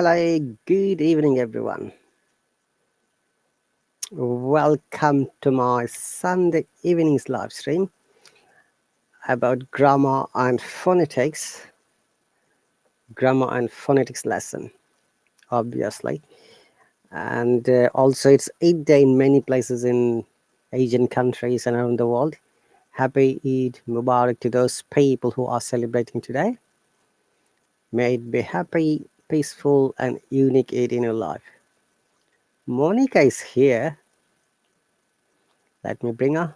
Hello, good evening, everyone. Welcome to my Sunday evening's live stream about grammar and phonetics lesson, obviously. And also, it's Eid day in many places in Asian countries and around the world. Happy Eid Mubarak to those people who are celebrating today. May it be happy, peaceful, and unique Eid in your life. Monica is here. Let me bring her.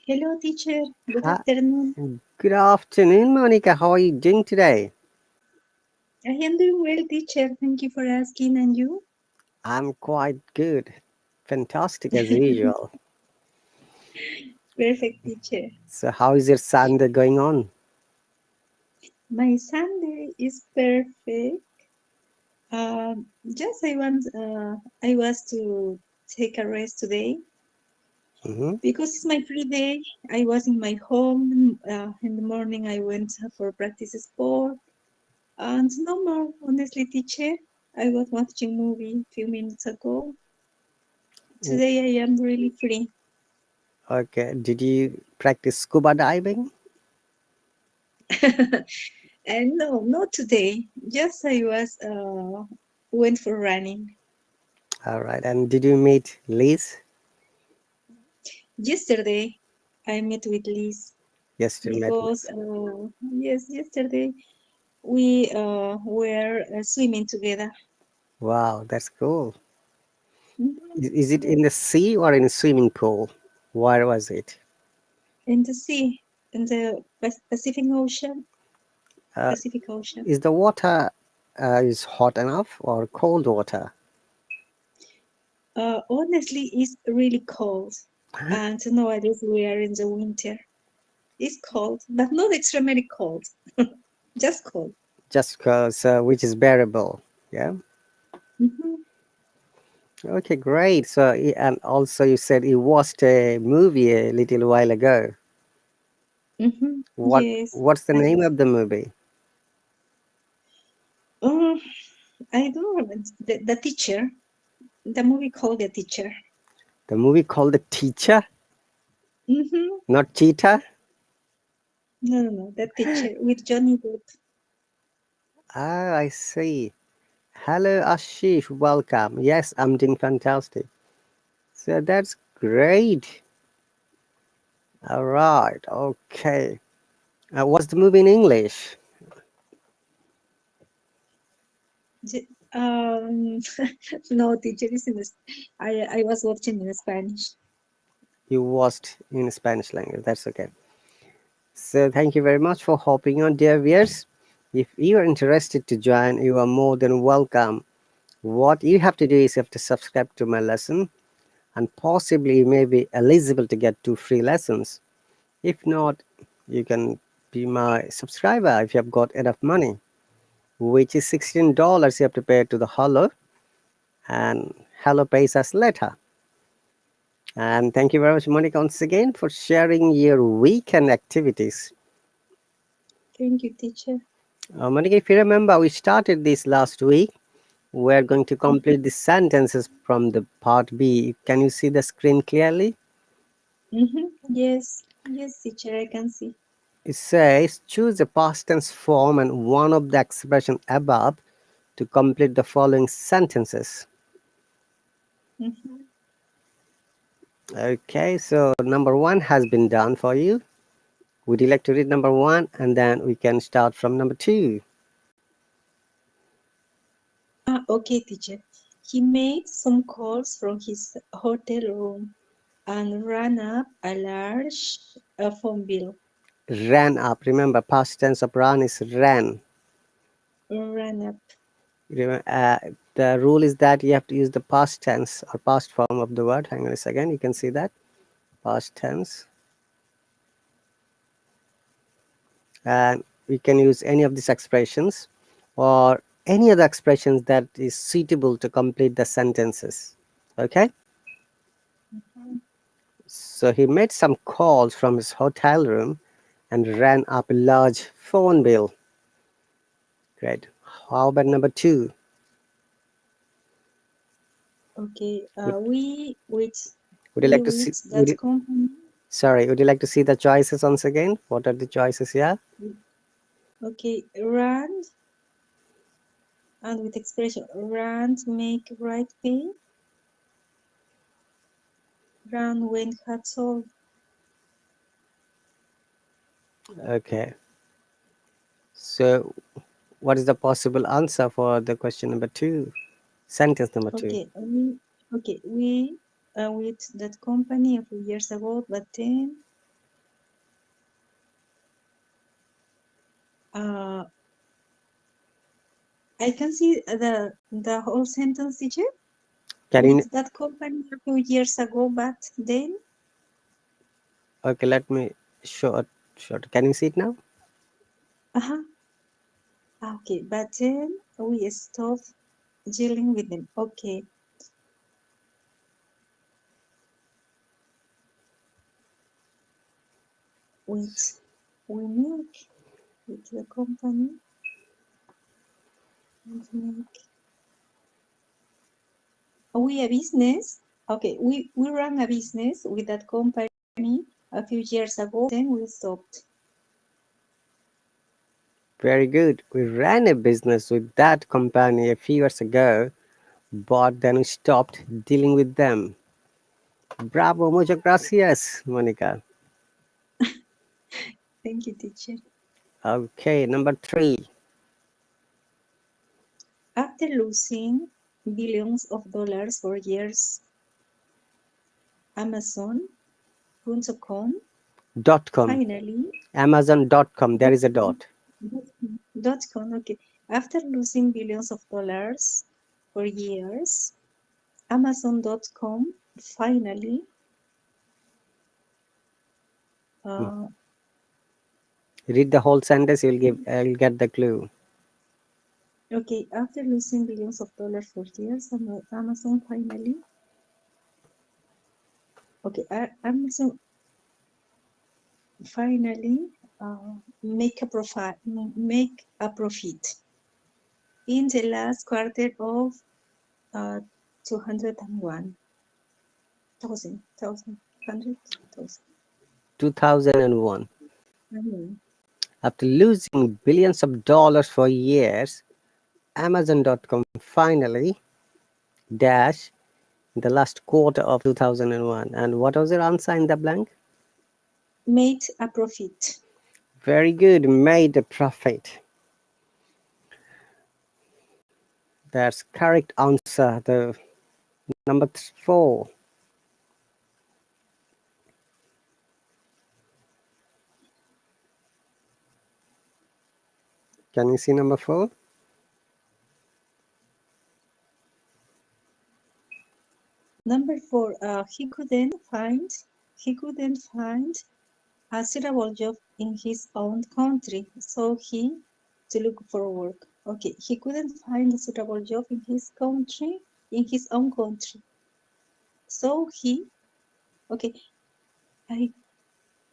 Hello, teacher. Good Hi. afternoon. Good afternoon, Monica. How are you doing today? I am doing well, teacher. Thank you for asking. And you? I'm quite good. Fantastic as usual. Perfect, teacher. So, how is your Sunday going on? My Sunday is perfect. Just I was to take a rest today Hmm. because it's my free day. I was in my home. In the morning, I went for practice sport, and no more. Honestly, teacher, I was watching movie a few minutes ago. Today, I am really free. Okay. Did you practice scuba diving? And no, not today. Just I was went for running All right. And did you meet Liz yesterday. I met with Liz yesterday? Met because Liz. yes, yesterday we were swimming together. Wow, that's cool. Is it Yes, in the sea or in a swimming pool? Where was it? in the sea, in the Pacific Ocean. Uh, Pacific Ocean. is the water is hot enough or cold water? Honestly, it's really cold, and nowadays we are in the winter. It's cold, but not extremely cold. Just cold. Just because, which is bearable. Yeah. Mhm. Okay, great. So, and also you said you watched a movie a little while ago. Yes. What's the I, name of the movie? oh, I don't remember the teacher. The movie called The Teacher. The movie called The Teacher, Mm-hmm. not Cheetah. No, no, no. The Teacher with Johnny Depp. Ah, I see. Hello, Ashish. Welcome. Yes, I'm doing fantastic. So that's great. All right. Okay. What's the movie in English? Um, no, teacher is in this. I was watching in Spanish. You watched in Spanish language. That's okay. So thank you very much for hopping on, dear viewers. If you are interested to join, you are more than welcome. What you have to do is you have to subscribe to my lesson, and possibly you may be eligible to get 2 free lessons. If not, you can be my subscriber if you have got enough money, which is $16 you have to pay to the Hallo, and Hallo pays us later. And thank you very much, Monica, once again for sharing your weekend activities. Thank you, teacher. Monica, if you remember, we started this last week. We're going to complete the sentences from the part B. Can you see the screen clearly? Mm-hmm. Yes, yes, teacher. I can see. It says choose a past tense form and one of the expression above to complete the following sentences. Mm-hmm. Okay, so number one has been done for you. Would you like to read number one and then we can start from number two? Okay, teacher. He made some calls from his hotel room and ran up a large phone bill. Ran up. Remember, past tense of run is ran. Ran up. The rule is that you have to use the past tense or past form of the word. Hang on a second. You can see that. Past tense. And we can use any of these expressions or any other expressions that is suitable to complete the sentences. Okay. Mhm. So he made some calls from his hotel room and ran up a large phone bill. Great. How about number two? Okay, Would, would you we like to with see? that company. Sorry, would you like to see the choices once again? What are the choices here? Okay, rand and with expression rand make right pay, rand when had sold. Okay. So, what is the possible answer for the question number two? Sentence number two. We with that company a few years ago, but then uh, I can see the whole sentence, teacher. Can you? With that company a few years ago, but then Okay, let me show. Short. Can you see it now? uh-huh, okay, but then we stopped dealing with them. Okay, with we make with the company and make we a business. Okay, we run a business with that company a few years ago. Then we stopped. Very good. We ran a business with that company a few years ago, but then we stopped dealing with them. Bravo, muchas gracias, Monica. Thank you, teacher. Okay, number three. After losing billions of dollars for years, Amazon.com .com. finally Amazon.com. There dot is a com, dot. dot com, okay. After losing billions of dollars for years, Amazon.com finally Hmm. uh, Read the whole sentence. You'll get the clue. okay, after losing billions of dollars for years, Amazon finally okay, Amazon finally make a profit in the last quarter of uh, 201 thousand, 2001. Mm. After losing billions of dollars for years, Amazon.com finally dash the last quarter of 2001. And what was your answer in the blank? Made a profit. Very good, made a profit. That's correct answer. The number four. Can you see number four? Number four, he couldn't find a suitable job in his own country, so he to look for work. Okay, he couldn't find a suitable job in his own country. So he, okay, I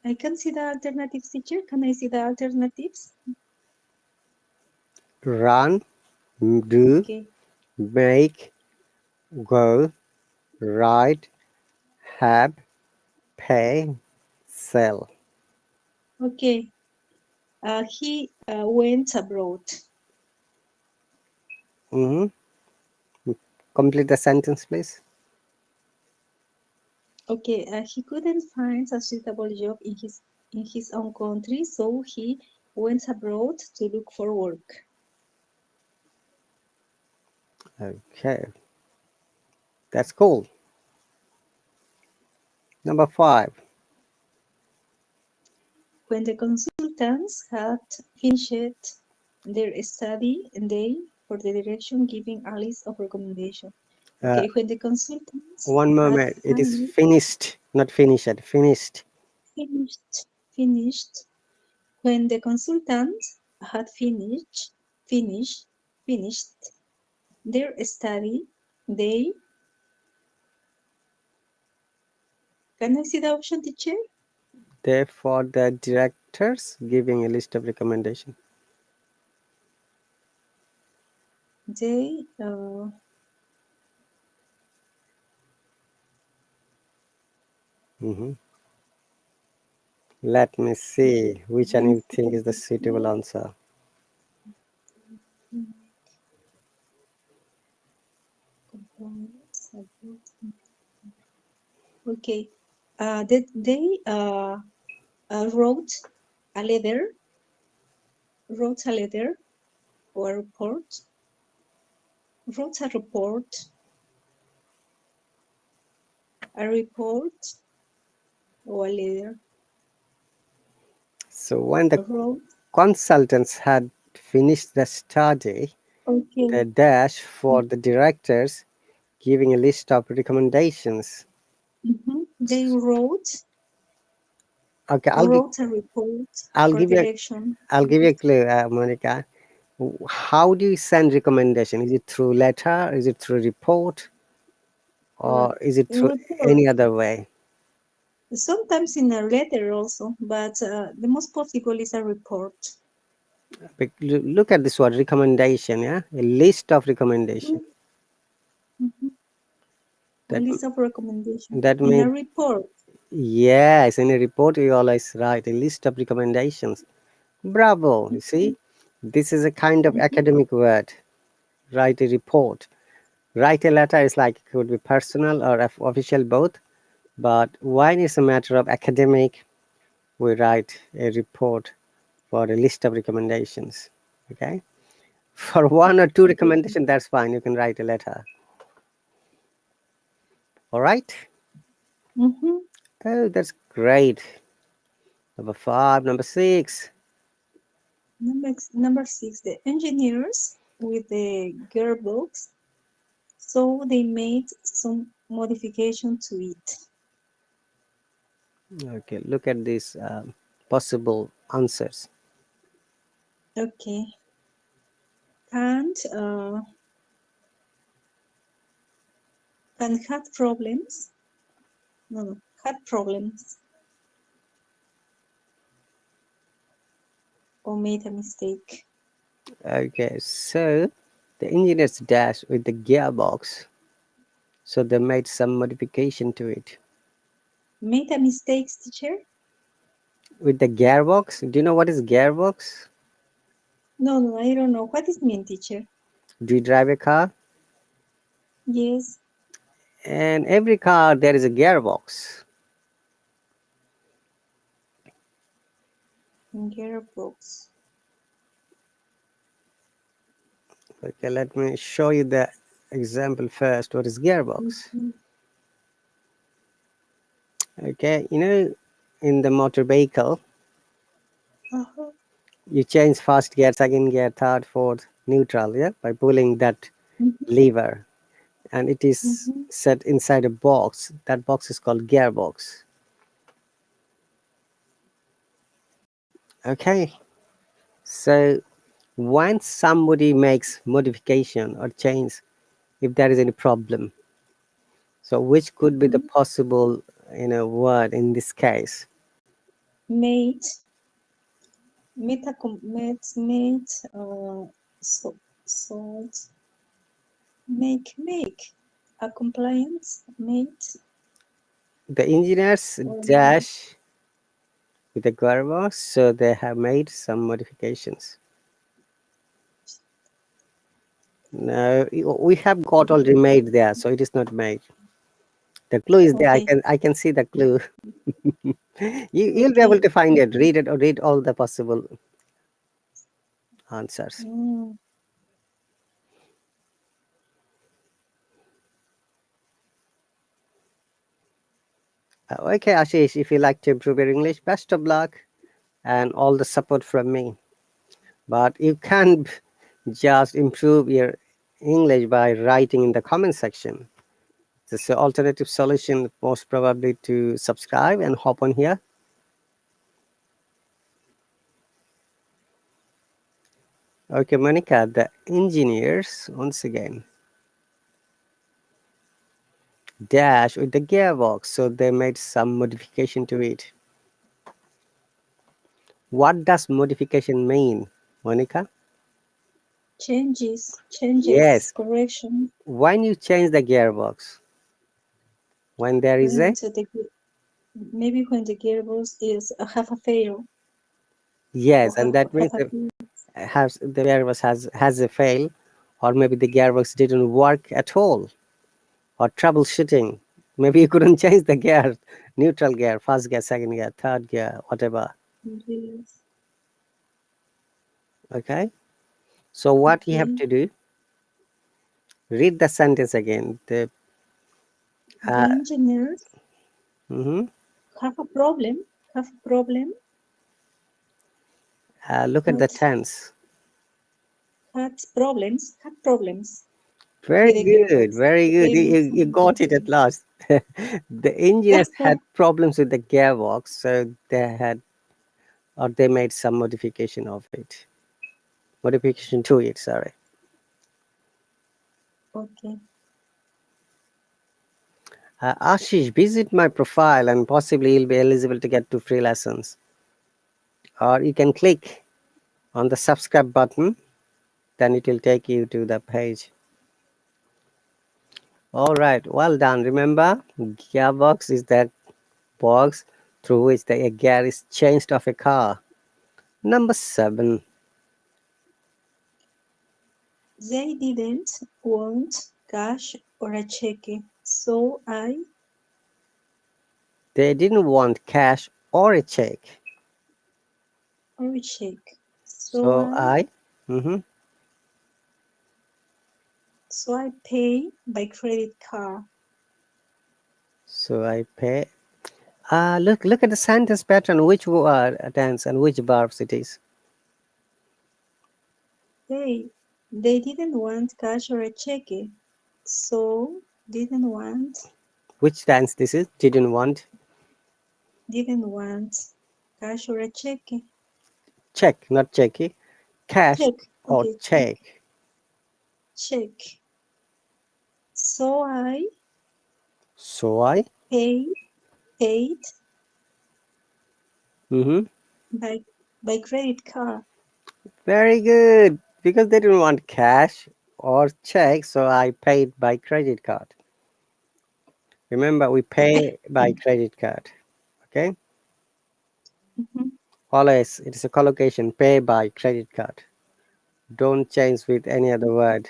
I can see the alternatives, teacher. Can I see the alternatives? Run, do, Okay, make, go, write, have, pay, sell. okay. He went abroad. Hmm. Complete the sentence, please. Okay, he couldn't find a suitable job in his own country, so he went abroad to look for work. Okay, that's cool. Number five. When the consultants had finished their study, they for the direction giving a list of recommendations. Uh, Okay, when the consultants one had moment. It is finally finished, not finished. Finished. finished, finished, when the consultants had finished, finished their study, they can I see the option, teacher? Therefore, the directors giving a list of recommendation. They Hmm. Let me see which one you think is the suitable answer. okay. They a letter, wrote a letter or a report, wrote a report or a letter, So when the wrote. consultants had finished the study, Okay. the dash for the directors giving a list of recommendations. They Okay, wrote a report I'll for give you direction. I'll give you a clue, Monica. How do you send recommendation? Is it through letter? Is it through report? Uh, Or is it through report. any other way? Sometimes in a letter also, but the most possible is a report. Look at this word recommendation, yeah? A list of Mhm, recommendation. mhm. A That list of recommendation that in a means report. yes, in a report you always write a list of recommendations. Bravo, you see? This is a kind of Mhm. academic word. Write a report. Write a letter is like it could be personal or official both. But when it's a matter of academic, we write a report for a list of recommendations. Okay? For one or two Okay. recommendations, that's fine. You can write a letter. All right? Mhm. Oh, that's great. Number five, number six. Number six, the engineers with the gearbox, so they made some modification to it. Okay, look at these possible answers. Okay. And and had problems. No, no, had problems or made a mistake. Okay, so the engineers dash with the gearbox, so they made some modification to it. Made a mistake, teacher? With the gearbox, do you know what is gearbox? No, no, I don't know. What is mean, teacher? Do you drive a car? Yes, And every car there is a gearbox. gearbox. Okay, let me show you the example first. What is gearbox? Mhm. Okay, in the motor vehicle, Uh-huh. you change first gear, second gear, third, fourth, neutral, yeah, by pulling that Mhm, lever, and it is mhm. set inside a box. That box is called gearbox. Okay, so when somebody makes modification or change, if there is any problem, so which could be the Mhm. possible word in this case? Made, made, so, sold, make, a compliance, made, The engineers or dash with the gearbox, so they have made some modifications. No, we have got already made there, so it is not made. The clue is there. I okay, can I can see the clue. You'll be able okay. to find it. Read it or read all the possible answers. Mm, Okay, Ashish, if you like to improve your English, best of luck and all the support from me. But you can't just improve your English by writing in the comment section. This is an alternative solution, most probably to subscribe and hop on here. Okay, Monica, the engineers, once again, dash with the gearbox, so they made some modification to it. What does modification mean, Monica? changes, Yes, correction. when you change the gearbox, when there is a, When so the maybe when the gearbox is have a fail or yes, and that have means a if has the gearbox has a fail, or maybe the gearbox didn't work at all, or troubleshooting. Maybe you couldn't change the gear, neutral gear, first gear, second gear, third gear, whatever. yes. Okay. So what you have Okay. to do, read the sentence again. The Uh, engineers mhm. have a problem. Have a problem. Look at the What tense. had problems Very with the good, gearbox. very good. Okay, You got it at last. The engineers had problems with the gearbox, so they had, or they made some modification of it. Modification to it, sorry. okay. Ashish, visit my profile and possibly you'll be eligible to get 2 free lessons. Or you can click on the subscribe button, then it will take you to the page. All right, well done. Remember, gearbox is the box through which the gear is changed of a car. Number 7. They didn't want cash or a check, so They didn't want cash or a check. or a check. So So I I, mhm, so I pay by credit card. so I pay. Look at the sentence pattern. Which tense and which verbs it is. They they didn't want cash or a check, so didn't want Which tense this is? didn't want cash or a check. Check, not checky. Cash Check. or Okay, check. check. Check. So I So I, pay paid mm-hmm. by by credit card. Very good. Because they didn't want cash or check, so I paid by credit card. Remember, we pay by credit card. Okay? Mhm. Always, it is a collocation, pay by credit card. Don't change with any other word.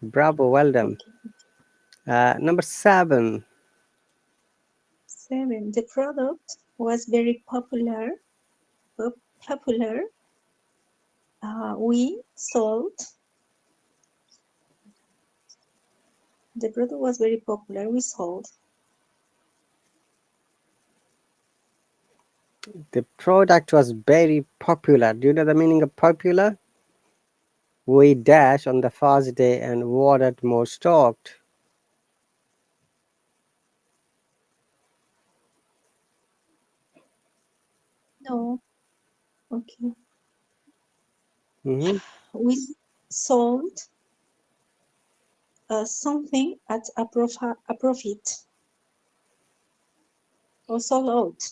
Bravo, well done. Okay. Number 7. 7. The product was very popular. We sold. The product was very popular. We sold. The product was very popular. Do you know the meaning of popular? We dash on the first day and ordered more stocked. No. Okay. Hmm. We sold something at a profit or sold out.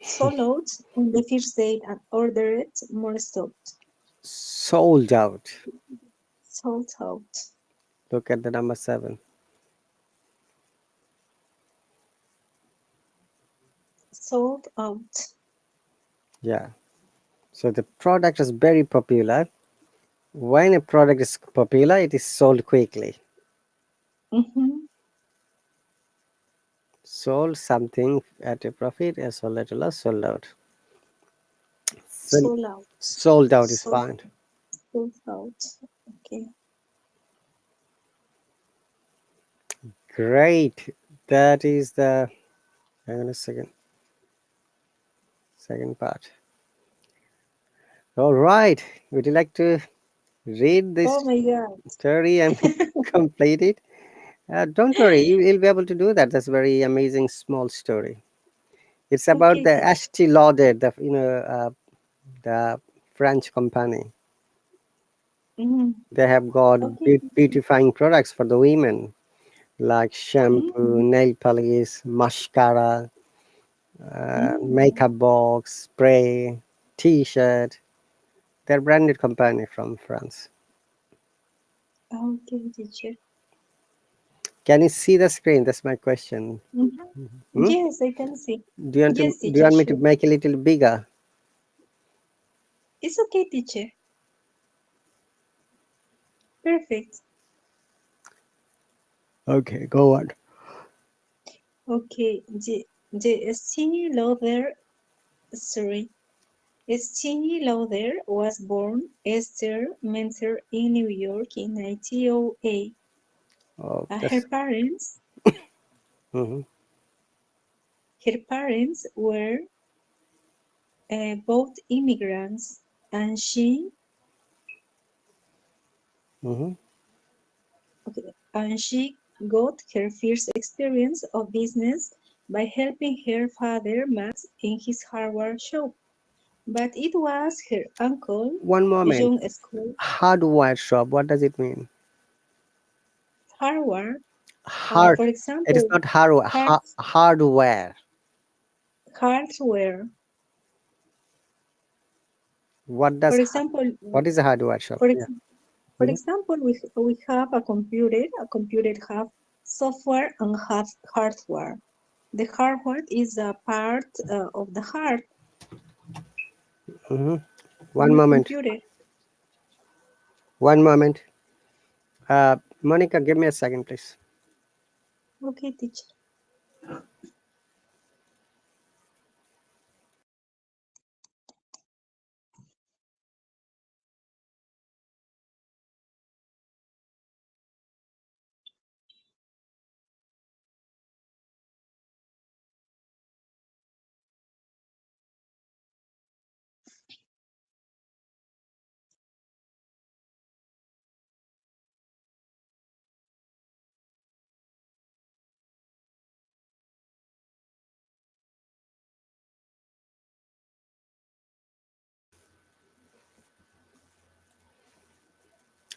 Sold out on the first day and ordered more stock. Sold out. Sold out. Look at the number 7. Sold out. Yeah. So the product is very popular. When a product is popular, it is sold quickly. Mm-hmm. Sold something at a profit is sold at a loss, sold out. So Sold out. sold out is Sold, fine. sold out. Okay. Great. That is the, hang on a second part. All right. Would you like to read Oh this my God. story and complete it? Don't worry, you'll be able to do that. That's a very amazing small story. It's about Okay, the teacher. Estee Lauder, the French company. Mm-hmm. They have got Okay, teacher. beautifying products for the women like Mm-hmm. shampoo, nail polish, mascara, Mm. makeup box, spray, T-shirt. They're branded company from France. Okay, teacher. Can you see the screen? That's my question. Mm-hmm. Hmm? Yes, I can see. Yes, Do you teacher, want me to sure. make it a little bigger? It's okay, teacher. Perfect. Okay, go on. Okay, the Estee Lauder, sorry, Estee Lauder was born Esther Mentor in New York in 1908. Oh, Her that's. parents, Hmm. her parents were both immigrants, and Hmm. she got her first experience of business by helping her father Max in his hardware shop. But it was her uncle, One moment. John School Hardware shop. What does it mean? hardware. Hard. For It is example, not hardware. hard, Hardware. hardware. What For does? example, What is a hardware shop? for, Yeah. ex- for Mhm. example, we have a computer. A computer have software and have hardware. The hardware is a part of the hard Mhm. in One the moment. computer. One moment. Monica, give me a second, please. Okay, teacher.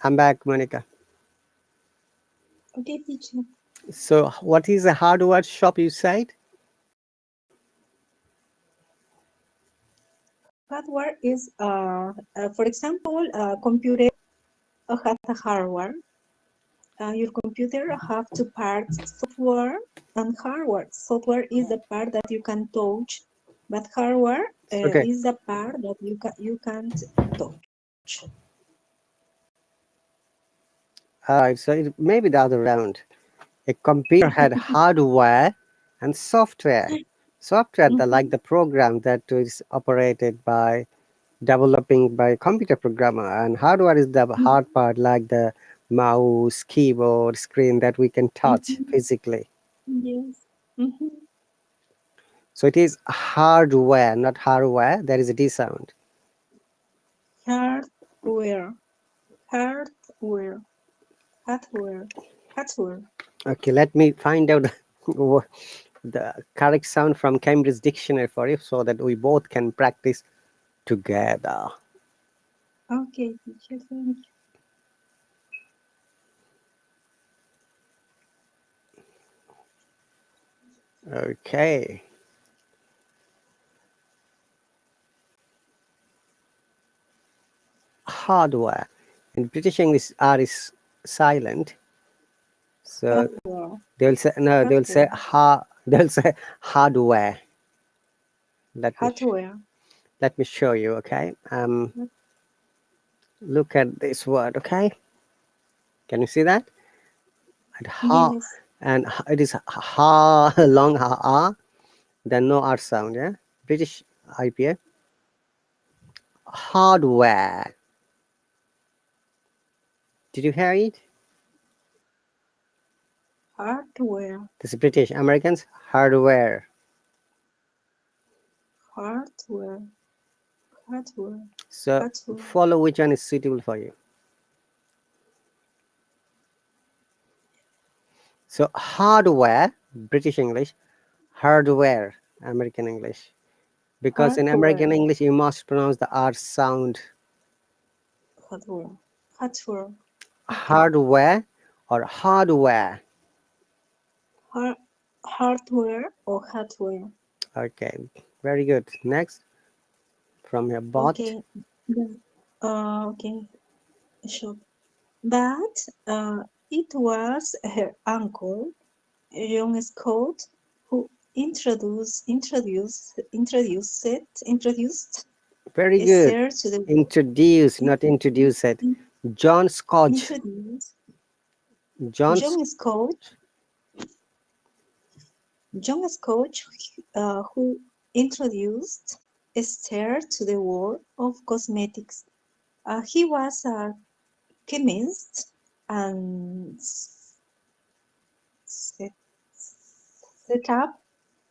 I'm back, Monica. Okay, teacher. So, what is a hardware shop you said? Hardware is, for example, a computer has a hardware. Your computer have two parts, software and hardware. Software is the part that you can touch, but hardware Okay. is the part that you can't touch. All right. So it may be the other way around. A computer had hardware and software. Software, like Mhm, the program that is operated by developing by computer programmer, and hardware is the mhm, hard part, like the mouse, keyboard, screen that we can touch mhm. physically. Yes. Mhm. So it is hardware, not hardware. There is a D sound. Hardware, hardware, hardware, hardware. Okay, let me find out the correct sound from Cambridge Dictionary for you so that we both can practice together. Okay, teacher, thank you. Okay. Hardware. In British English, R is silent. So Hardware, they will say no. They will say hardware, They will say hardware. Let me hardware. let me show you. Okay. Look at this word. Okay. Can you see that? And Yes, it is ha long ha. Then no R sound. Yeah. British IPA. Hardware. Did you hear it? hardware, This is British. Americans, hardware. hardware, hardware, So hardware, follow which one is suitable for you. So hardware, British English, hardware, American English. Because in American hardware, English, you must pronounce the R sound. hardware, hardware. Okay. Hardware or hardware. Hardware or hardware. Okay, very good. Next, from your bot. Okay. The- okay. Sure. But it was her uncle, young Scott, who introduced Very good. Esther to the Introduce, not in- introduce it. John Scotch. introduced John. John Scott, John Scott, who introduced Esther to the world of cosmetics. He was a chemist and set, set up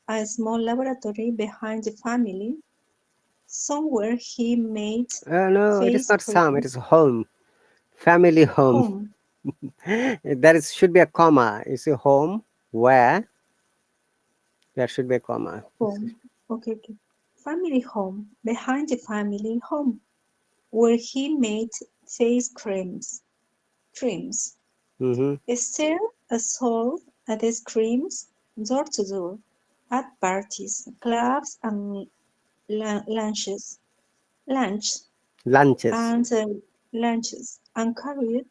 a small laboratory behind the family, somewhere he made No, it is face not some. It cream is home. Family home. home, There is should be a comma. You see home where there should be a comma. home, okay, okay, family home, behind the family home, where he made face creams. Mm-hmm. Esther sold these creams door to door at parties, clubs, and lunch Lunches. and lunches, and carried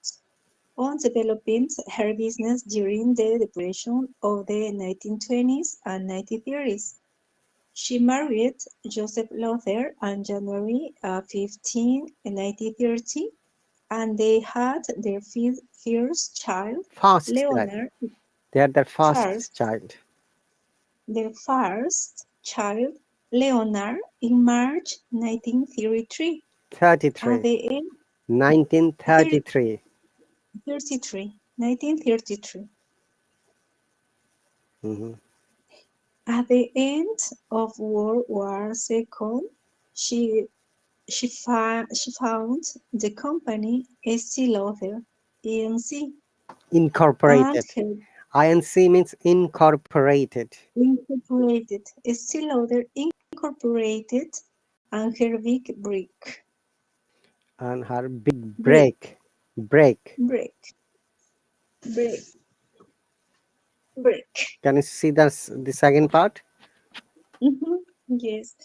on developing her business during the Depression of the 1920s and 1930s. She married Joseph Luther on January 15, 1930, and they had their first child, Fast child. Leonard They are the fastest Charles. child. Their first child, Leonard, in March 1933. At 33. the age 1933. 33, 1933. Mm-hmm. At the end of World War II, she she found the company Estee Lauder Inc. and Incorporated. her INC means incorporated. incorporated Estee Lauder Incorporated and her big And her big break, break. Break. break, break, break. Can you see the second part? Yes,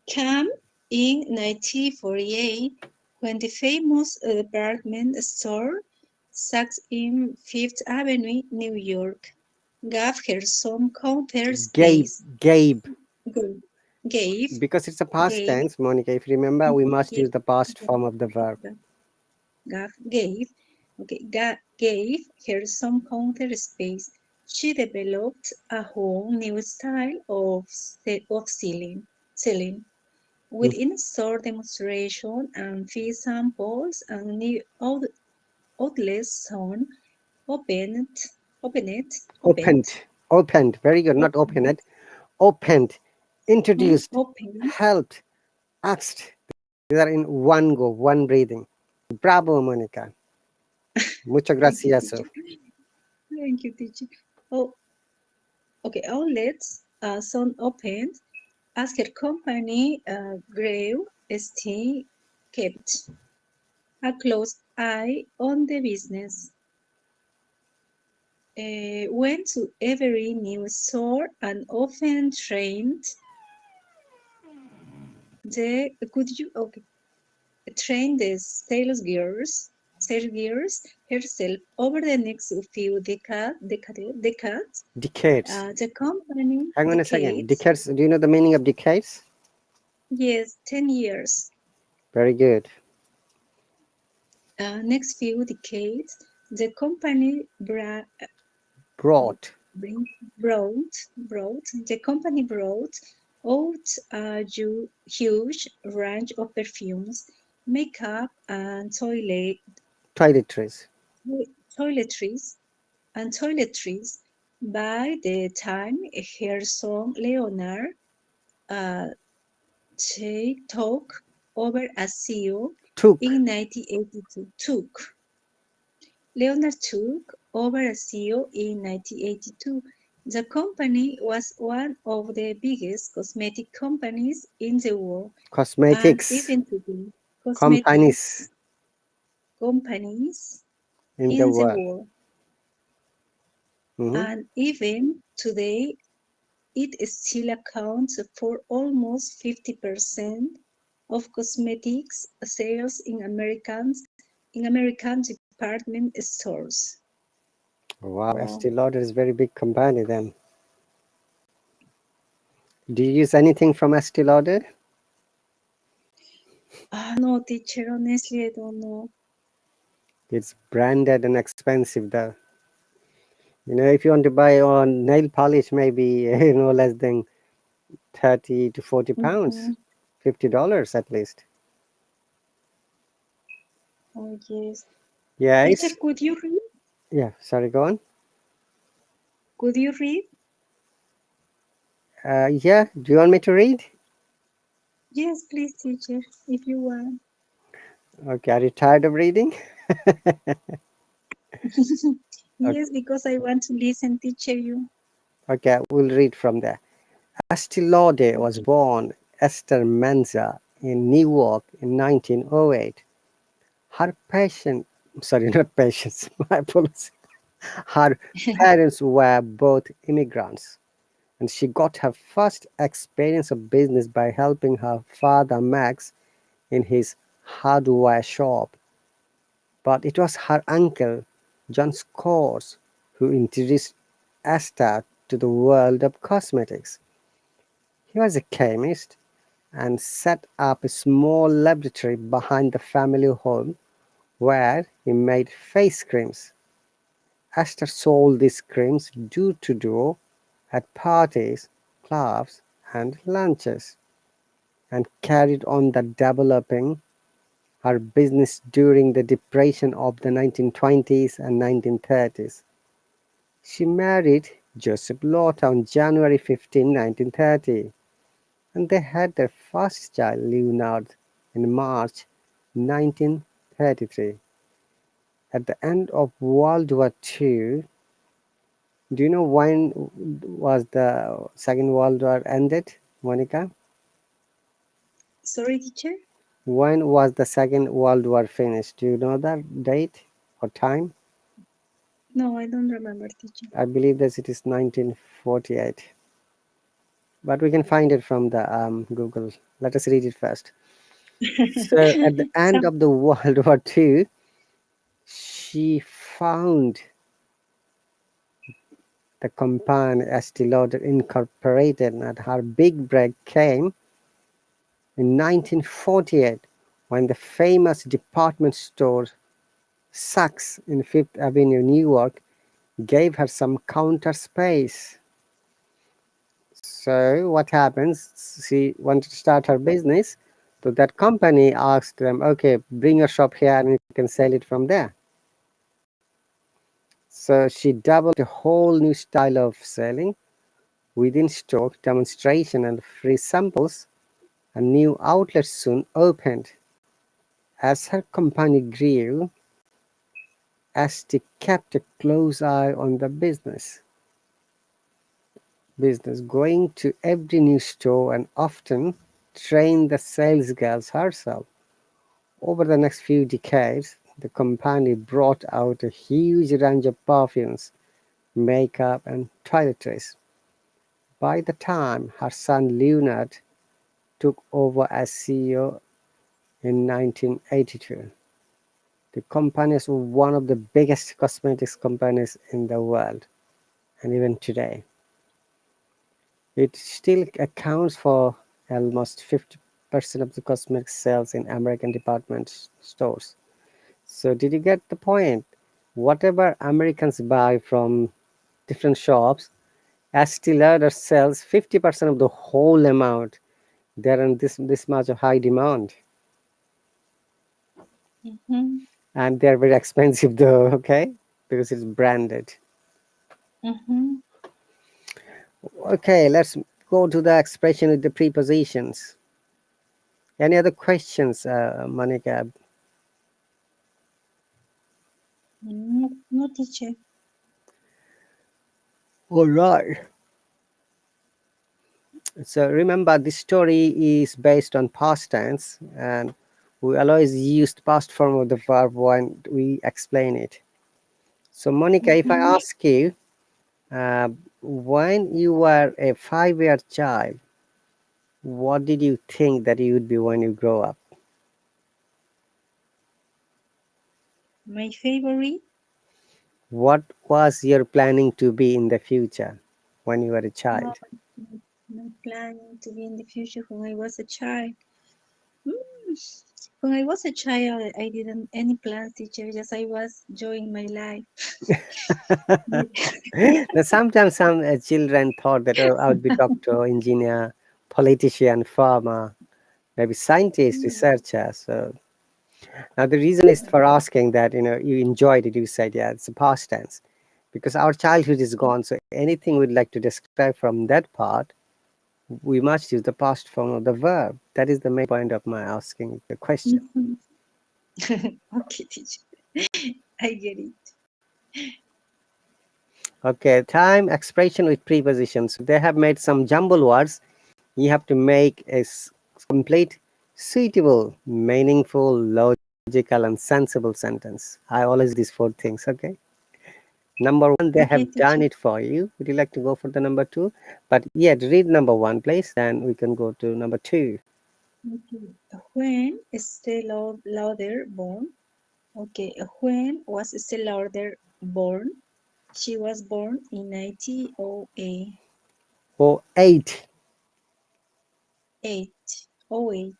came in 1948 when the famous department store Saks in Fifth Avenue, New York, gave her some counter Gabe. space. Gabe. Go- Gave, Because it's a past gave, tense, Monica. If you remember, we must gave, use the past form of the verb. gave, okay, gave her some counter space. She developed a whole new style of selling with Mm. in-store demonstration and fee samples and new outlets zone opened, opened, opened, Opened. Opened. Very good. Not open opened, it. Opened. Introduced. opened. Helped. Asked. These are in one go, one breathing. Bravo, Monica. Muchas Thank you, gracias. teacher. Thank you, teacher. Oh, okay. Outlets zone opened as her company grew. Steve kept a close eye on the business. Went to every new store and often trained the could you okay train the sales girls herself over the next few decades. Decades. The company Hang on a second. decades, Decades. Do you know the meaning of decades? yes, 10 years. Very good. Next few decades, the company Brought. brought the company brought out a huge range of perfumes, makeup, and Toiletries. toiletries toiletries. By the time her son Leonard uh, took over as CEO Took. in 1982, Leonard took over as CEO in 1982. The company was one of the biggest cosmetic companies in the world, and Cosmetics. even today, Companies cosmetics companies in the in the world. world, Mhm. and even today it still accounts for almost 50% of cosmetics sales in American department stores. Wow, Oh, Estee Lauder is a very big company then. Do you use anything from Estee Lauder? no, teacher, honestly, I don't know. It's branded and expensive though. If you want to buy on nail polish, maybe less than 30 to 40 Mm-hmm. pounds, $50 at least. Oh, yes. Yeah, Teacher, it's could you read? yeah. Sorry, go on. Could you read? Yeah. Do you want me to read? Yes, please, teacher, if you want. Okay. Are you tired of reading? Okay. Yes, because I want to listen, teacher, you. Okay. We'll read from there. Estee Lauder was Okay. born Esther Menza in Newark in 1908. Her patient, sorry, not patients. My apologies. Her parents were both immigrants, and she got her first experience of business by helping her father Max in his hardware shop. But it was her uncle, John Scores, who introduced Esther to the world of cosmetics. He was a chemist and set up a small laboratory behind the family home where he made face creams. Esther sold these creams door to door at parties, clubs, and lunches, and carried on the developing her business during the Depression of the 1920s and 1930s. She married Joseph Lota on January 15, 1930, and they had their first child, Leonard, in March 1933. At the end of World War II, do you know when was the Second World War ended, Monica? Sorry, teacher? When was the Second World War finished? Do you know that date or time? No, I don't remember, teacher. I believe that it is 1948, but we can find it from the Google. Let us read it first. So, at the end Some, of the World War II, she found the company Estee Lauder Incorporated, and her big break came in 1948 when the famous department store Saks in Fifth Avenue, New York, gave her some counter space. So what happens? She wanted to start her business. So that company asked them, okay, bring your shop here and you can sell it from there. So she developed a whole new style of selling within store demonstration and free samples. A new outlet soon opened. As her company grew, Asti kept a close eye on the business, going to every new store and often trained the sales girls herself. Over the next few decades, the company brought out a huge range of perfumes, makeup, and toiletries. By the time her son Leonard took over as CEO in 1982, the company is one of the biggest cosmetics companies in the world, and even today, it still accounts for almost 50% of the cosmetic sales in American department stores. So, did you get the point? Whatever Americans buy from different shops, Estee Lauder sells 50% of the whole amount. They're in this much of high demand, mm-hmm, and they're very expensive though. Okay, because it's branded. mm-hmm. Okay, let's go to the expression with the prepositions. Any other questions, Monica? No, no, teacher. All right. So remember, this story is based on past tense, and we always use the past form of the verb when we explain it. So, Monica, if I Mm-hmm. ask you, When you were a 5-year child, what did you think that you would be when you grow up? My favorite, What was your planning to be in the future when you were a uh, child? my planning to be in the future when I was a child. Mm, When I was a child, I didn't any plans, teacher. Just I was enjoying my life. Now, sometimes some children thought that, oh, I would be doctor, engineer, politician, farmer, maybe scientist, researcher. So now the reason is for asking that, you enjoyed it. You said, yeah, it's a past tense because our childhood is gone. So anything we'd like to describe from that part, we must use the past form of the verb. That is the main point of my asking the question. Mhm. Okay, teacher. I get it. Okay, time expression with prepositions. They have made some jumble words. You have to make a complete, suitable, meaningful, logical, and sensible sentence. I always these four things. Okay. Number one, they Okay, have done teacher. it for you. Would you like to go for the number two? But yet, read number one, please. Then we can go to number two. Okay. When Stella Lauder born? Okay. When was Stella Lauder born? She was born in 1908. Oh, eight. 08.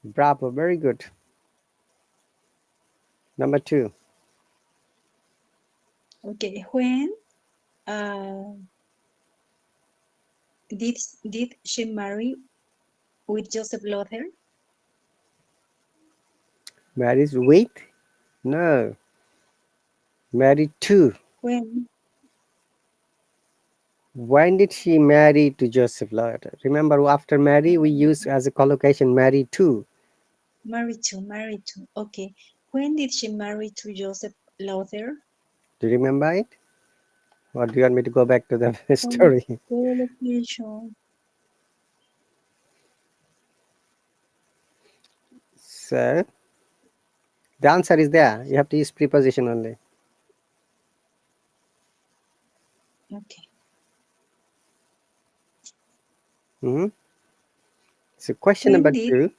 Bravo. Very good. Number two. Okay. When uh, did did she marry with Joseph Luther? Married with? No. Married to. When When did she marry to Joseph Lawyer? Remember, after marry, we use as a collocation married to. married to. Okay. When did she marry to Joseph Luther? Do you remember it? Or do you want me to go back to the On story? collocation. So, the answer is there. You have to use preposition only. Okay. Hmm. So, question When number did two.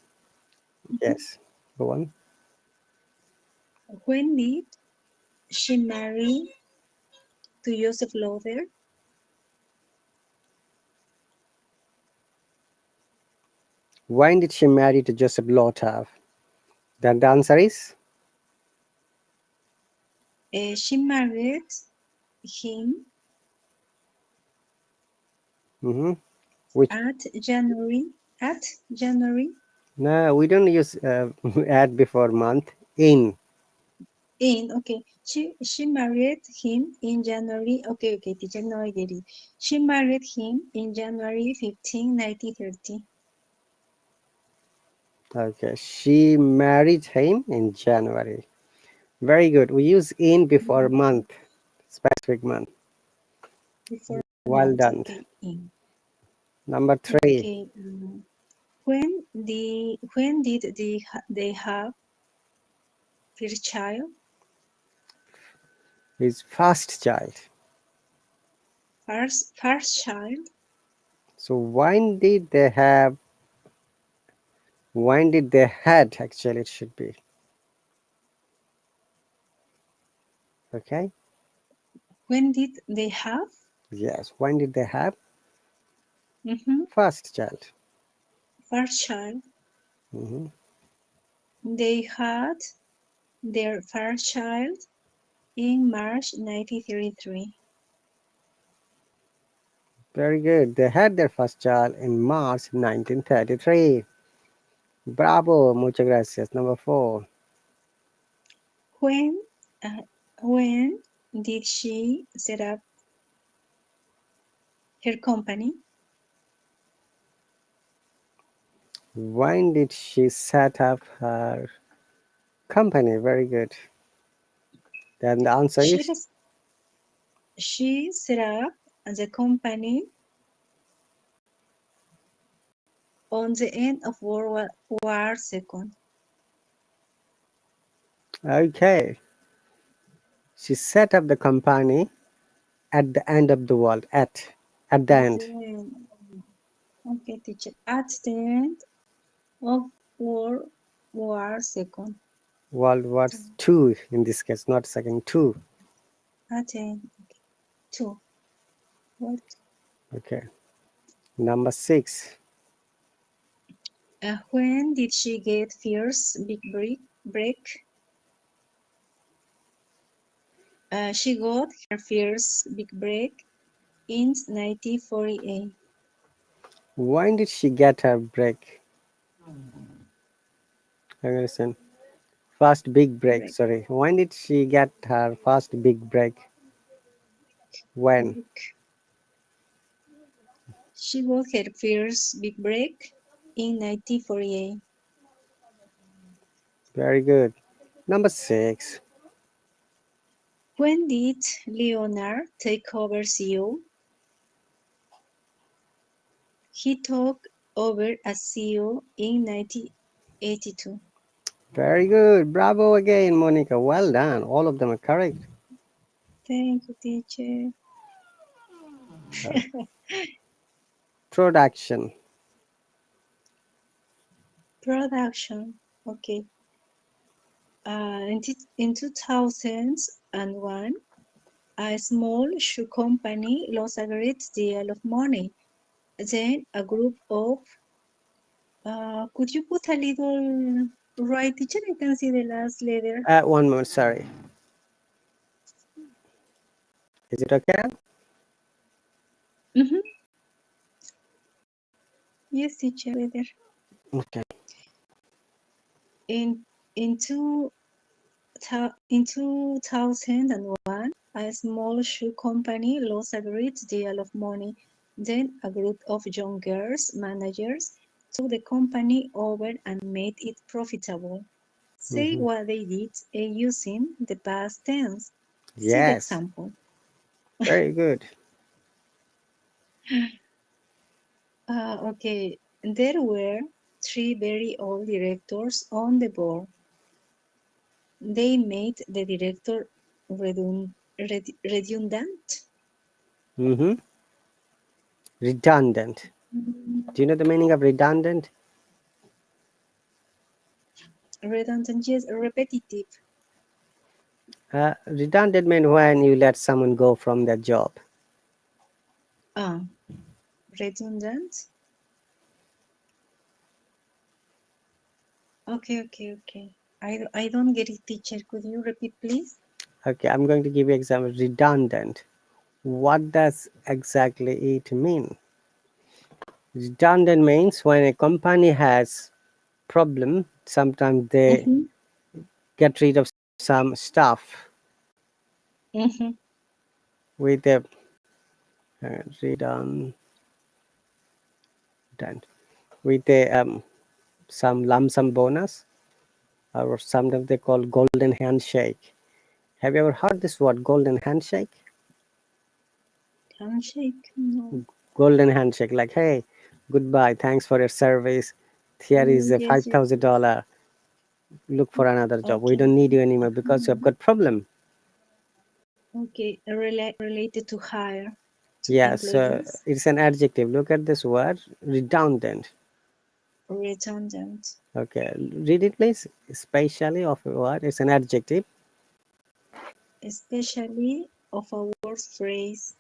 Yes. Go on. when did she marry to Joseph Luther? When did she marry to Joseph Lawyer? Then the answer is She married him hmm which. at January at January No, we don't use add before month. In. in okay. She married him in January. Okay, teacher, now I get it. She married him in January 15, 1930. Okay. She married him in January. Very good. We use in before month, specific month. Before Well months, done. okay, in. Number three Okay. When did they have their child? is first child. First child. So when did they had actually it should be. Okay? When did they have? Yes. When did they have Mm-hmm. first child? First child. Hmm. They had their first child in March 1933. Very good. They had their first child in March 1933. Bravo, muchas gracias. Number four. When uh, when did she set up her company? When did she set up her company? Very good. Then the answer She is has she set up the company on the end of World War II. okay. She set up the company At the end of the world. At the At end. the end. Okay, teacher. At the end of World War Second. World War Two in this case, not second. Two. At the end. Two. What? Okay. Number 6. When did she get first big break? She got her first big break in 1948. When did she get her break? I understand. First big break. Break, Sorry. When did she get her first big break? When? break. She got her first big break in 1948. Very good. Number 6. When did Leonard take over CEO? He took over as CEO in 1982. Very good. Bravo again, Monica. Well done. All of them are correct. Thank you, teacher. Uh, Production. Production. Okay. In 2001, a small shoe company lost a great deal of money. Then a group of, could you put a little right, teacher? I can see the last letter. One moment. Sorry. Is it okay? Mhm. Yes, teacher, letter. Okay. In, in, two, in 2001, a small shoe company lost a great deal of money. Then a group of young girls managers took the company over and made it profitable. Say Hmm. what they did using the past tense. See the Yes. example. Very good. Okay, there were three very old directors on the board. They made the director redundant. Hmm. Redundant. Mm, Do you know the meaning of redundant? redundant, yes, repetitive. Redundant means when you let someone go from their job. Ah, redundant. Okay, okay, okay. I don't get it, teacher. Could you repeat, please? Okay, I'm going to give you example. Redundant. What does exactly it mean? Redundant means when a company has problem, sometimes they Mm-hmm, get rid of some stuff mm-hmm. with a redundant with a some lump sum bonus, or sometimes they call golden handshake. Have you ever heard this word, golden handshake? Handshake? No. Golden handshake, like, hey, goodbye, thanks for your service. Here is a Yes, yes. $5,000. Look for another job. We Okay. don't need you anymore because you have got problem. Okay. Related to hire to Yeah, so employees. it's an adjective. Look at this word, redundant. Redundant. Okay, read it please. Especially of a word, it's an adjective. Especially of a word phrase,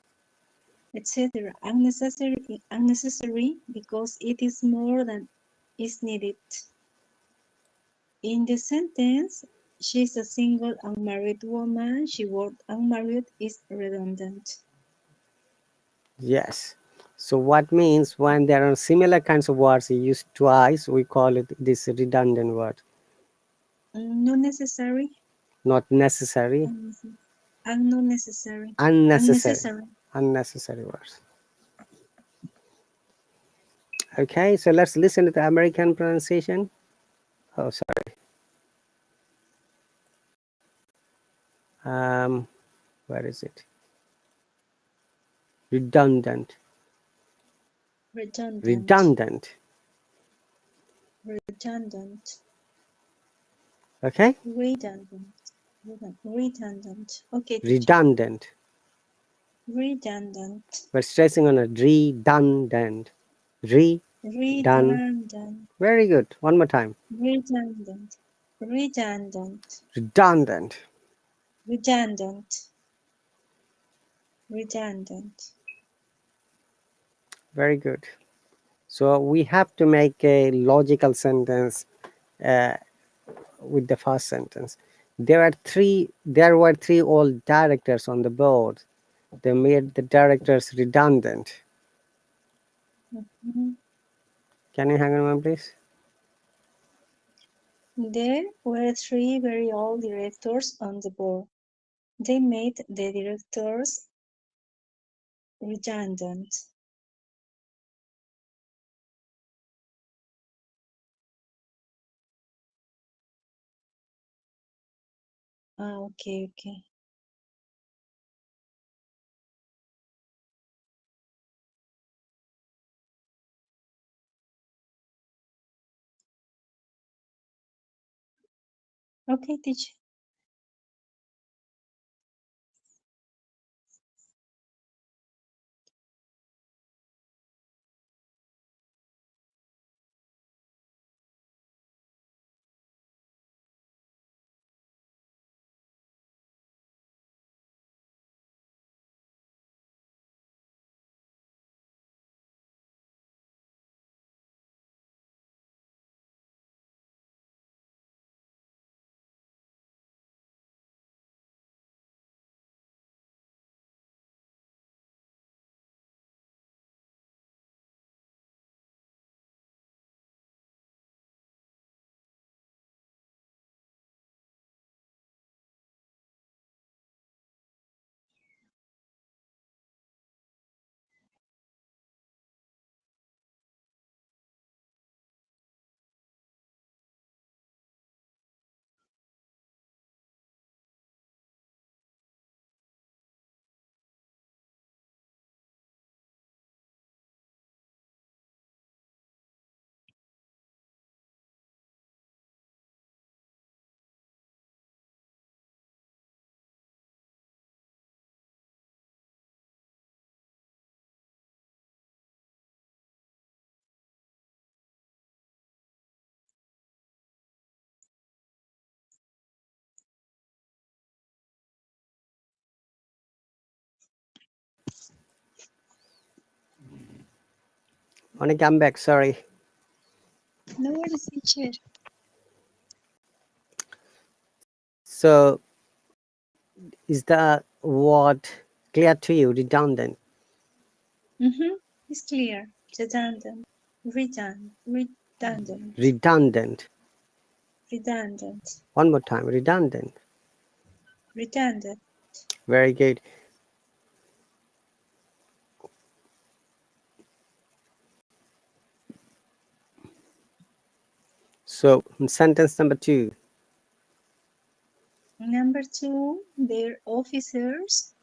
etc. Unnecessary because it is more than is needed. In the sentence, she's a single unmarried woman. She word unmarried is redundant. Yes. So what means when there are similar kinds of words used twice, we call it this redundant word. Not necessary. Not necessary, Unnecessary. unnecessary, Unnecessary. unnecessary words. Okay, so let's listen to the American pronunciation. Oh, sorry. Um, where is it? Redundant. Redundant. Redundant. Redundant. Okay? Redundant. Redundant. Okay, teacher. Redundant. redundant, We're stressing on a redundant. Redundant. redundant, Very good. One more time. redundant, redundant, Redundant. redundant, redundant. Very good. So we have to make a logical sentence uh, with the first sentence. There were three old directors on the board. They made the directors redundant. Mhm. Can you hang on a moment, please? There were three very old directors on the board. They made the directors redundant. Ah, okay, okay. Okay, teacher. Want to come back? Sorry. No worries, teacher. So is the word clear to you? Redundant. Mm-hmm. It's clear. Redundant. Redundant. Redundant. Redundant. One more time. Redundant. Redundant. Very good. So sentence number two. Number two, their offices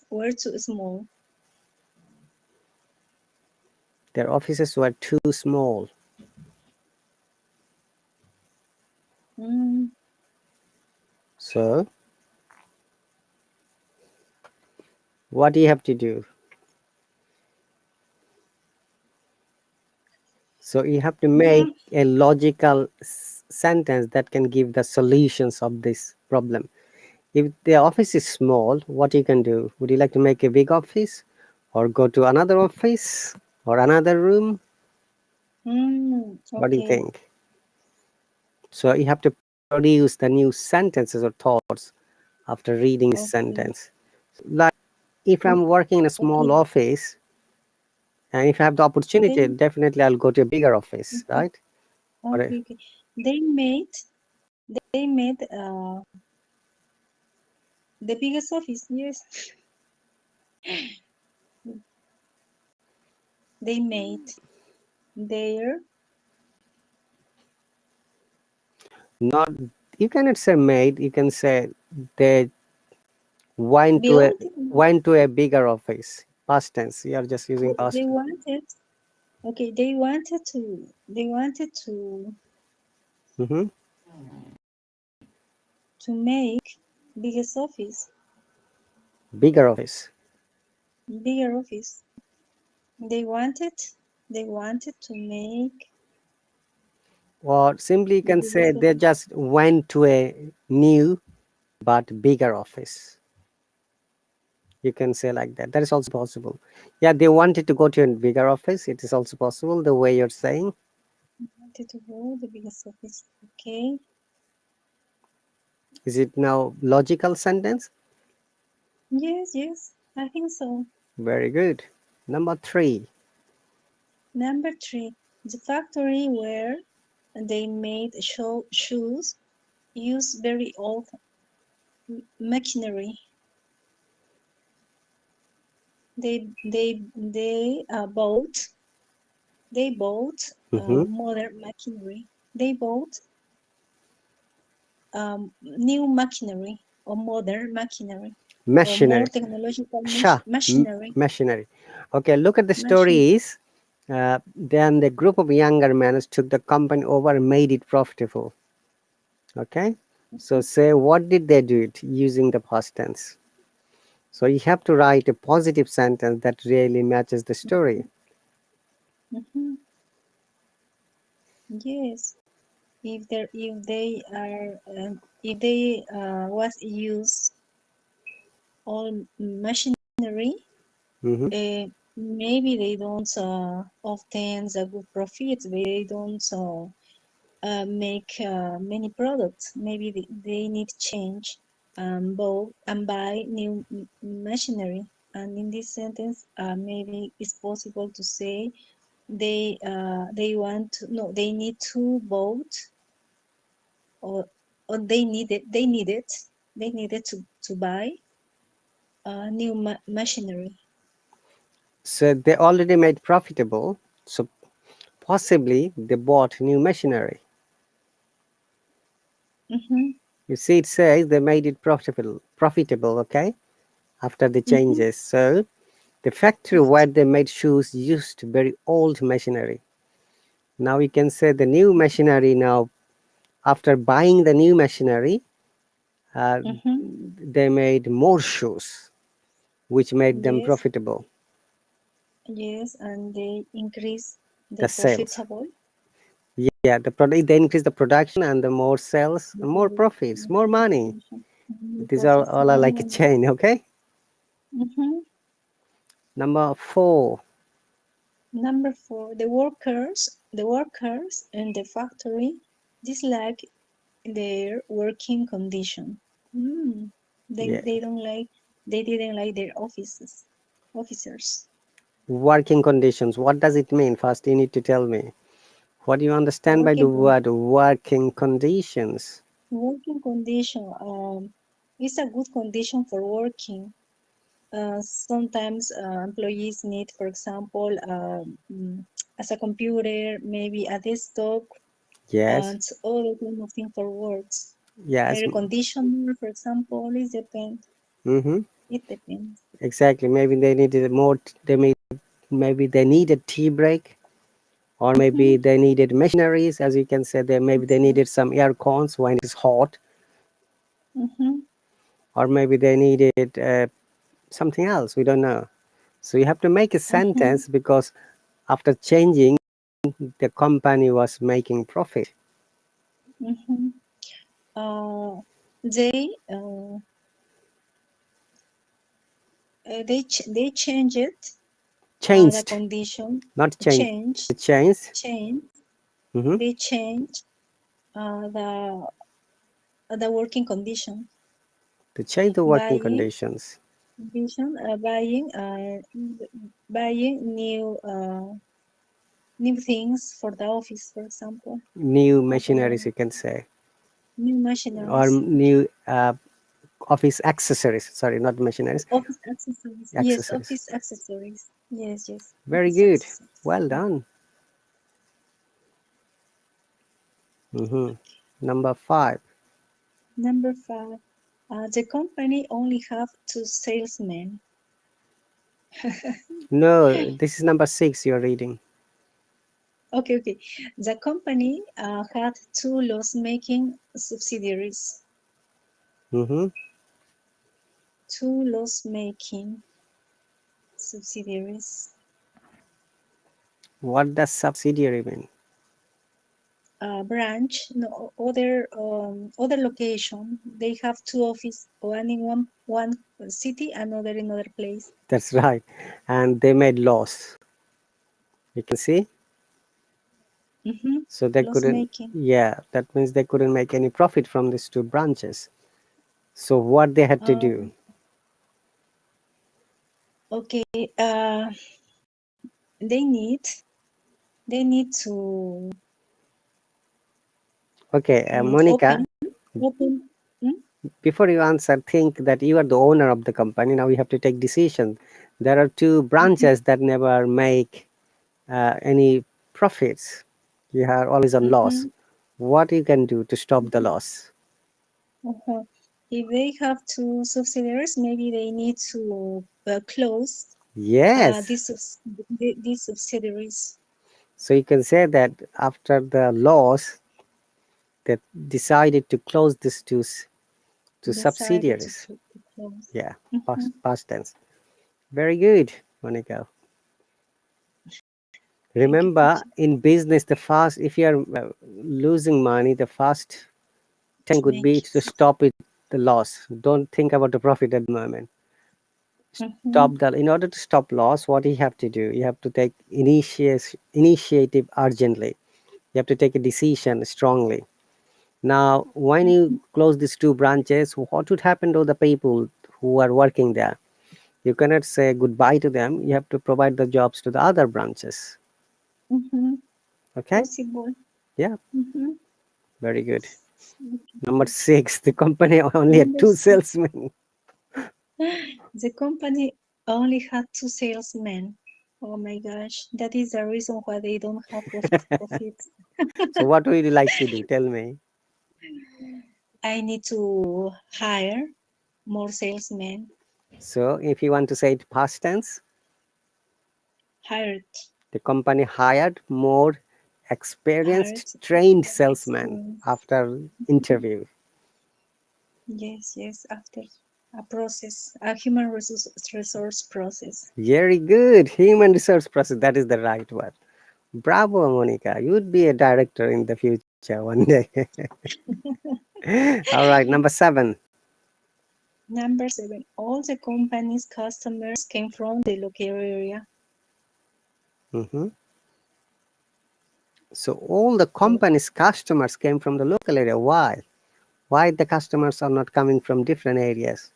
were too small. Their offices were too small. Mm, So what do you have to do? So you have to make mm, a logical sentence that can give the solutions of this problem. If the office is small, what you can do? Would you like to make a big office or go to another office or another room? What do you okay, think? So you have to produce the new sentences or thoughts after reading this okay, sentence. Like if I'm working in a small okay. office and if I have the opportunity, They, definitely I'll go to a bigger office, mhm, right? Or okay, okay. They made, they made, the biggest office. Yes, they made their not, you cannot say made, you can say they went to a build. bigger office. Past tense. You are just using past They tense. wanted. Okay, they wanted to. They wanted Hmm. to make. Biggest office. Bigger office. Bigger office. They wanted. They wanted to make Or simply you the can say biggest they office. just went to a new but bigger office. You can say like that. That is also possible. Yeah, they wanted to go to a bigger office. It is also possible the way you're saying. Wanted to go the biggest office. Okay. Is it now logical sentence? Yes, yes. I think so. Very good. Number three. Number three, the factory where they made shoes used very old machinery. They bought Mm-hmm. modern machinery. They bought new machinery or modern machinery or more Machinery. technological Sha. machinery. Machinery. Okay, look at the Machinery. stories. Then the group of younger men took the company over and made it profitable. Okay, so say what did they do it using the past tense. So you have to write a positive sentence that really matches the story. Mhm. Yes, if they was use all machinery, Hmm. uh, maybe they don't obtain the good profits. They don't make many products. Maybe they need change and buy new machinery. And in this sentence, maybe it's possible to say they want to, no, they need to vote, or they needed to buy new machinery. So they already made profitable. So possibly they bought new machinery. Mm-hmm, You see, it says they made it profitable. Profitable, okay, after the mm-hmm, changes. So the factory where they made shoes used very old machinery. Now you can say the new machinery now, after buying the new machinery, uh, mm-hmm. they made more shoes, which made them Yes, profitable, yes, and they increase the the sales. profitable. Yeah, the product, they increase the production and the more sales, The more profits, more money. production, more These are profits, all are more like a money. chain, okay? Mm-hmm. Number four. Number four, the workers in the factory dislike their working condition. Mm. They Yeah, they don't like they didn't like their officers. working conditions. What does it mean? First, you need to tell me. What do you understand by the Working word working conditions? working condition is a good condition for working. Sometimes employees need, for example, as a computer, maybe a desktop, Yes, and all the kind of thing for works. yes. Air conditioner, for example, Mm-hmm. it depends. Exactly. Maybe they needed more. Maybe they needed tea break, or maybe Mm-hmm. they needed machineries, as you can say. Maybe they Exactly. needed some air cons when it is hot, Mm-hmm. or maybe they needed something else. We don't know. So you have to make a Mm-hmm. sentence because after changing, the company was making profit. Mm-hmm. Uh, they uh, they changed the Changed, condition, not change. change, The change. change. Hmm. They change the working condition To change the working buying conditions. condition buying new things for the office, for example. New I don't know, machineries, you can say, new or machineries. new office accessories. Sorry, not machineries, Office accessories. Yes, accessories. office accessories. Yes, yes, Very office good. accessories. Well done. Hmm. Number five. Number five, the company only have two salesmen. No, this is number six you're reading. Okay, okay. The company had two loss-making subsidiaries. Hmm. two loss-making subsidiaries. What does subsidiary mean? Branch, no, other location. They have two office, one in one city, another in another place. That's right. And they made loss. You can see. Mm-hmm. So they Loss couldn't, making. yeah, that means they couldn't make any profit from these two branches. So what they had to do? Um, okay. They need they need to Okay, open Monica, open. Mm? before you answer, think that you are the owner of the company. Now you have to take decision. There are two Mm-hmm. branches that never make any profits. You are always on loss. Mm-hmm. What you can do to stop the loss? Uh-huh. If they have two subsidiaries, maybe they need to close Yes. these subsidiaries. So you can say that after the loss, they decided to close these two Decided subsidiaries. to close. Yeah, Mm-hmm. past tense. Very good, Monica. Thank you, Remember, teacher. in business, the fast, if you are losing money, the first thing would Make be to stop it, the loss. Don't think about the profit at the moment. mm-hmm. Stop the. In order to stop loss, what you have to do, you have to take initiative urgently. You have to take a decision strongly. Now, when you close these two branches, what would happen to the people who are working there? You cannot say goodbye to them. You have to provide the jobs to the other branches. Mm-hmm. Okay? Possible. Yeah, Mm-hmm. very good. Okay, Number teacher. six, the company only had Number two six. salesmen. The company only had two salesmen. Oh my gosh, that is the reason why they don't have profits. So, what would you like to do? Tell me. I need to hire more salesmen. So, if you want to say it past tense, Hired, the company hired more hired, experienced, trained salesmen experience. after interview. Yes, yes. After a process, a human resource process. Very good. Human resource process. That is the right word. Bravo, Monica. You would be a director in the future one day. All right, number seven. Number seven. All the company's customers came from the local area. Mhm. So all the Oh, company's customers came from the local area. Why? Why the customers are not coming from different areas?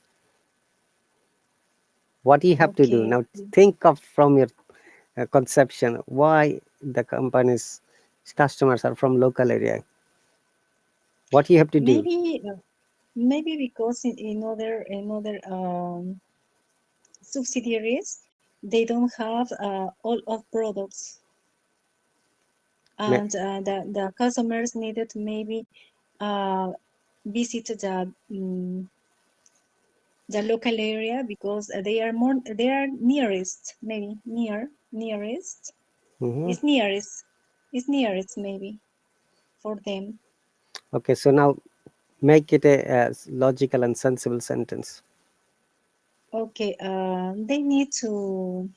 What you have to do okay. now? Think of from your conception why the company's customers are from local area. What you have to do? Maybe because in other subsidiaries they don't have all of products, Ma- and the customers needed to maybe uh, visit the local area because they are nearest, maybe nearest Mhm. is nearest is nearest maybe for them. Okay, so now make it a logical and sensible sentence. Okay, they need to.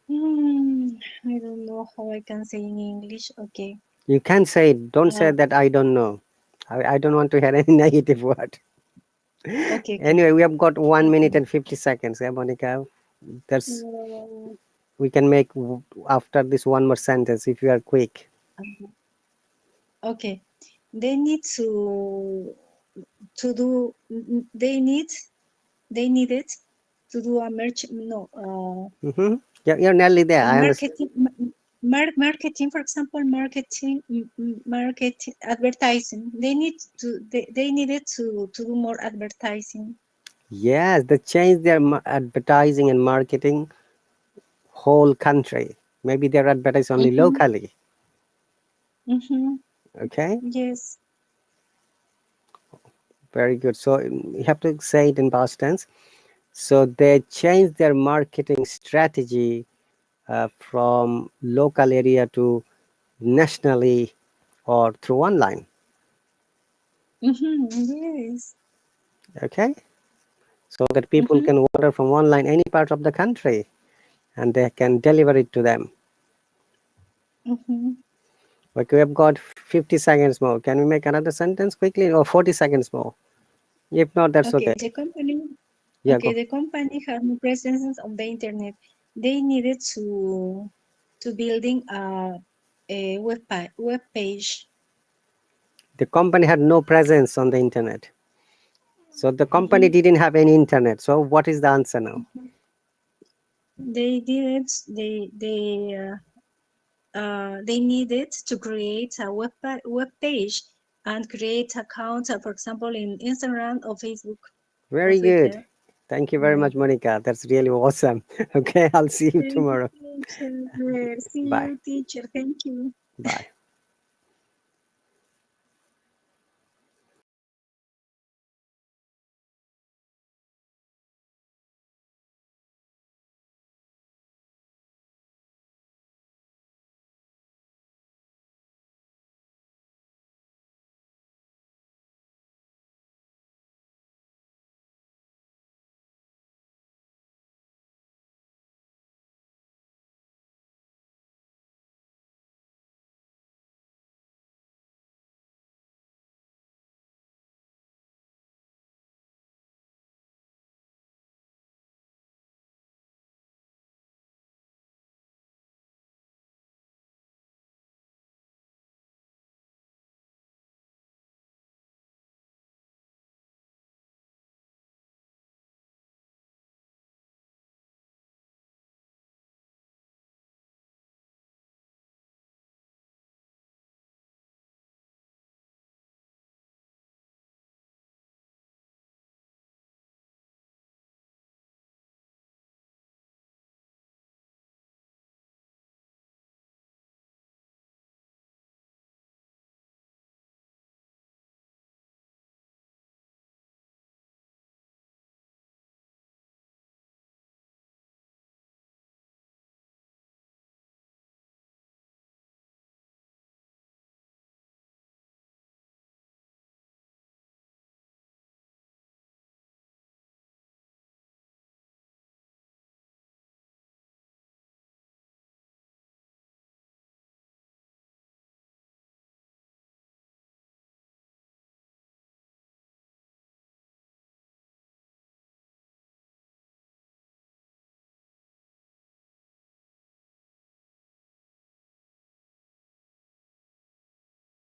Hmm, I don't know how I can say in English. Okay. You can say it. Don't say Uh, that I don't know. I don't want to hear any negative word. okay, okay. Anyway, we have got 1 minute Okay. and 50 seconds. Yeah, Monica. There's Uh, we can make after this one more sentence if you are quick. okay. They need to do. They needed to do a merch. No. Mm-hmm. You're nearly there. I understand. Marketing. Marketing, for example, marketing, advertising. They needed to do more advertising. Yes, they changed their advertising and marketing whole country. Maybe they're advertised only Mm-hmm. locally. Mm-hmm. Okay, Yes. very good. So you have to say it in past tense. So they changed their marketing strategy from local area to nationally or through online. Mm-hmm. Yes. Okay. so that people Mm-hmm. can order from online any part of the country and they can deliver it to them. Mm-hmm. But we have got 50 seconds more. Can we make another sentence quickly or 40 seconds more? If not, that's Okay, okay. the company. Yeah, Okay, go. the company had no presence on the internet. They needed to building a web page. The company had no presence on the internet. So the company Mm-hmm. didn't have any internet. So what is the answer now? They didn't. They needed to create a web page and create accounts, for example, in Instagram or Facebook or Very good. Twitter. Thank you very Yeah. much, Monica. That's really awesome. Okay, I'll see you Thank you, tomorrow. teacher. See Bye. you, teacher. Thank you. Bye.